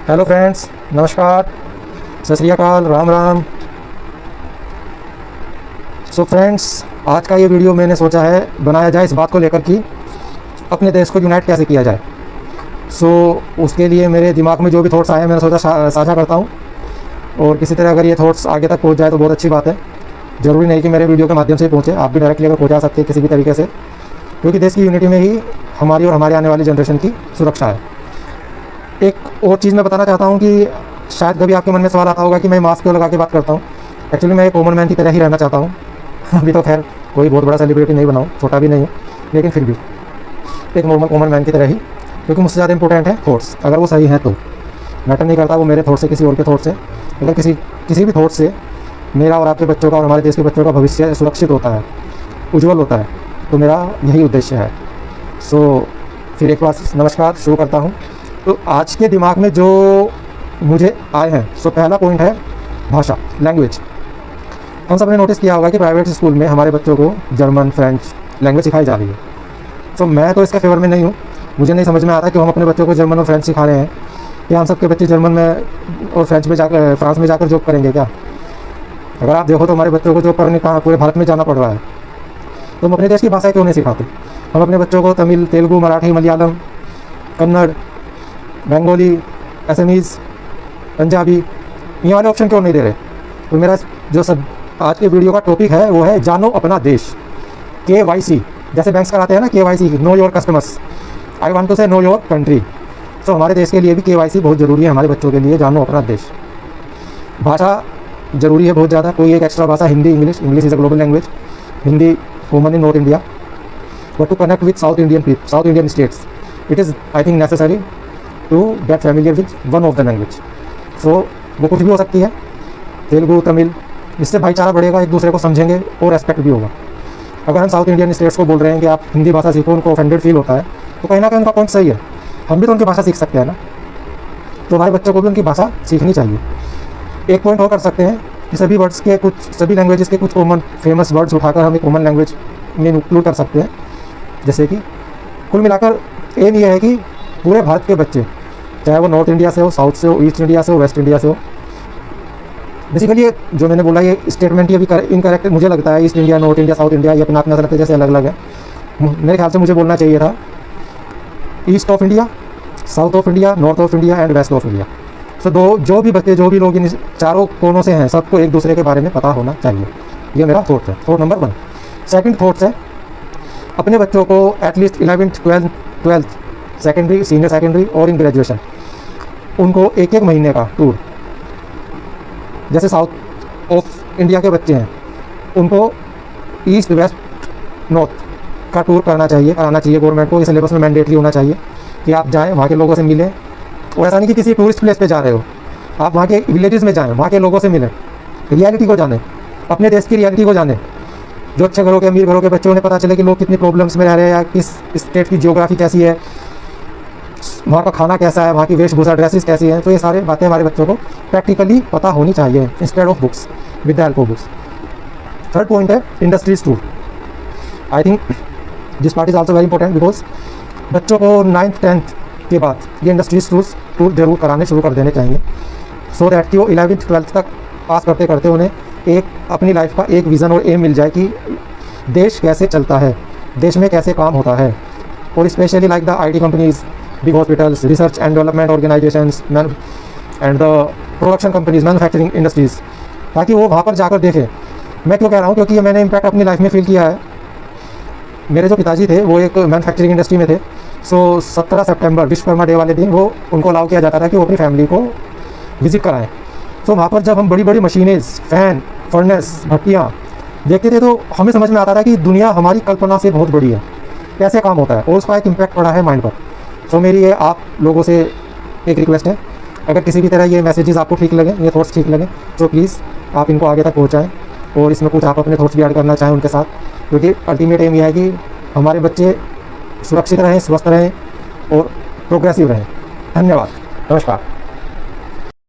Hello friends, नमस्कार, सत श्री अकाल, राम राम। सो फ्रेंड्स, आज का ये वीडियो मैंने सोचा है बनाया जाए इस बात को लेकर कि अपने देश को यूनाइट कैसे किया जाए। उसके लिए मेरे दिमाग में जो भी थॉट्स आए हैं मैंने सोचा साझा करता हूँ, और किसी तरह अगर ये थॉट्स आगे तक पहुँच जाए तो बहुत अच्छी बात है। ज़रूरी नहीं कि मेरे वीडियो के माध्यम से पहुँचे, आप भी डायरेक्टली अगर पहुँचा सकते हैं किसी भी तरीके से, क्योंकि देश की यूनिटी में ही हमारी और हमारे आने वाली जनरेशन की सुरक्षा है। एक और चीज़ मैं बताना चाहता हूँ कि शायद कभी आपके मन में सवाल आता होगा कि मैं मास्क क्यों लगा के बात करता हूँ। एक्चुअली मैं एक कॉमन मैन की तरह ही रहना चाहता हूँ। अभी तो खैर कोई बहुत बड़ा सेलिब्रिटी नहीं बनाऊँ, छोटा भी नहीं हूँ, लेकिन फिर भी एक नॉर्मल कॉमन मैन की तरह ही, क्योंकि मुझसे ज़्यादा इंपॉर्टेंट है थॉट्स। अगर वो सही हैं तो मैटर नहीं करता वो मेरे थॉट से किसी और के थॉट से, अगर किसी भी थॉट से मेरा और आपके बच्चों का और हमारे देश के बच्चों का भविष्य सुरक्षित होता है, उज्जवल होता है, तो मेरा यही उद्देश्य है। फिर एक बार नमस्कार शुरू करता हूँ। तो आज के दिमाग में जो मुझे आए हैं, पहला पॉइंट है भाषा, लैंग्वेज। हम सब ने नोटिस किया होगा कि प्राइवेट स्कूल में हमारे बच्चों को जर्मन, फ्रेंच लैंग्वेज सिखाई जा रही है। मैं तो इसके फेवर में नहीं हूँ। मुझे नहीं समझ में आता कि हम अपने बच्चों को जर्मन और फ्रेंच सिखा रहे हैं, कि हम सबके बच्चे जर्मन में और फ्रेंच में जाकर फ्रांस में जाकर जॉब करेंगे क्या? अगर आप देखो तो हमारे बच्चों को जॉब करने कहाँ पूरे भारत में जाना पड़ रहा है, तो हम अपने देश की भाषा क्यों नहीं सिखाते? हम अपने बच्चों को तमिल, तेलुगु, मराठी, मलयालम, कन्नड़, बंगाली, असमीज़, पंजाबी, ये वाले ऑप्शन क्यों नहीं दे रहे? तो मेरा जो सब आज के वीडियो का टॉपिक है वो है जानो अपना देश, KYC। जैसे बैंक्स कराते हैं ना KYC, know your customers, I want to say know your country. हमारे देश के लिए भी KYC बहुत ज़रूरी है, हमारे बच्चों के लिए जानो अपना देश। भाषा ज़रूरी है बहुत ज़्यादा। कोई एक एक्स्ट्रा भाषा, Hindi, English is a global language. Hindi common in north India, but to connect with south Indian states it is I think necessary to get familiar with one of the language. वो कुछ भी हो सकती है, तेलुगु, तमिल, इससे भाईचारा बढ़ेगा, एक दूसरे को समझेंगे और रेस्पेक्ट भी होगा। अगर हम साउथ इंडियन स्टेट्स को बोल रहे हैं कि आप हिंदी भाषा सीखो, उनको ऑफेंडेड फील होता है, तो कहीं ना कहीं उनका पॉइंट सही है। हम भी तो उनकी भाषा सीख सकते हैं ना, तो हमारे बच्चों को भी उनकी भाषा सीखनी चाहिए। एक पॉइंट और कर सकते हैं कि सभी लैंग्वेजेस के कुछ कॉमन फेमस वर्ड्स उठाकर हम एक कॉमन लैंग्वेज में इंक्लूड कर सकते हैं। जैसे कि कुल मिलाकर एम ये है कि पूरे भारत के बच्चे, चाहे वो नॉर्थ इंडिया से हो, साउथ से हो, ईस्ट इंडिया से हो, वेस्ट इंडिया से हो, बेसिकली ये जो मैंने बोला ये स्टेटमेंट ये भी इनकरेक्ट मुझे लगता है। East India, north India, south India ये अपना लगता है जैसे अलग अलग है। मेरे ख्याल से मुझे बोलना चाहिए था east of India, south of India, north of India and west of India. जो भी बच्चे, जो भी लोग इन चारों कोनों से हैं, सबको एक दूसरे के बारे में पता होना चाहिए। ये मेरा थॉट है, थॉट नंबर 1। सेकंड थॉट्स है अपने बच्चों को at least 11th 12th secondary, senior secondary और इन ग्रेजुएशन, उनको एक महीने का टूर, जैसे साउथ ऑफ इंडिया के बच्चे हैं उनको ईस्ट, वेस्ट, नॉर्थ का टूर कराना चाहिए गवर्नमेंट को। ये सिलेबस में मैंडेटरी होना चाहिए कि आप जाएँ, वहाँ के लोगों से मिलें। और ऐसा नहीं कि किसी टूरिस्ट प्लेस पे जा रहे हो, आप वहाँ के विलेजेस में जाएँ, वहाँ के लोगों से मिलें, रियलिटी को जानें, अपने देश की रियलिटी को जानें। जो अच्छे घरों के, अमीर घरों के बच्चे, उन्हें पता चले कि लोग कितनी प्रॉब्लम्स में रह रहे हैं, या किस स्टेट की जियोग्राफी कैसी है, वहाँ का खाना कैसा है, वहाँ की वेशभूषा, ड्रेसेस कैसी हैं। तो ये सारी बातें हमारे बच्चों को प्रैक्टिकली पता होनी चाहिए instead of books, with the help of books. Third point है industries tour. I think this part is also very important, because बच्चों को 9th 10th के बाद ये इंडस्ट्रीज टूर जरूर कराने शुरू कर देने चाहिए, सो दैट कि वो 11th 12th तक पास करते करते उन्हें एक अपनी लाइफ का एक विज़न और एम मिल जाए कि देश कैसे चलता है, देश में कैसे काम होता है। और specially like the IT companies, big hospitals, research and development organisations and the production companies, manufacturing industries, ताकि वो वहाँ पर जाकर देखें। मैं क्यों कह रहा हूँ, क्योंकि ये मैंने इम्पैक्ट अपनी लाइफ में फील किया है। मेरे जो पिताजी थे वो एक मैन्युफैक्चरिंग इंडस्ट्री में थे। 17 सितंबर विश्वकर्मा डे वाले दिन वो उनको अलाउ किया जाता था कि वो अपनी फैमिली को विज़िट कराएं। वहाँ पर जब हम बड़ी बड़ी मशीनें, फैन, फर्नेस, भट्टियाँ देखते थे, तो हमें समझ में आता था कि दुनिया हमारी कल्पना से बहुत बड़ी है, कैसे काम होता है, और उसका एक इम्पैक्ट पड़ा है माइंड पर। मेरी ये आप लोगों से एक रिक्वेस्ट है, अगर किसी भी तरह ये मैसेजेस आपको ठीक लगे, ये थॉट्स ठीक लगे, तो प्लीज़ आप इनको आगे तक पहुँचाएँ, और इसमें कुछ आप अपने थॉट्स भी ऐड करना चाहें उनके साथ, क्योंकि अल्टीमेट एम यह है कि हमारे बच्चे सुरक्षित रहें, स्वस्थ रहें और प्रोग्रेसिव रहें। धन्यवाद, नमस्कार।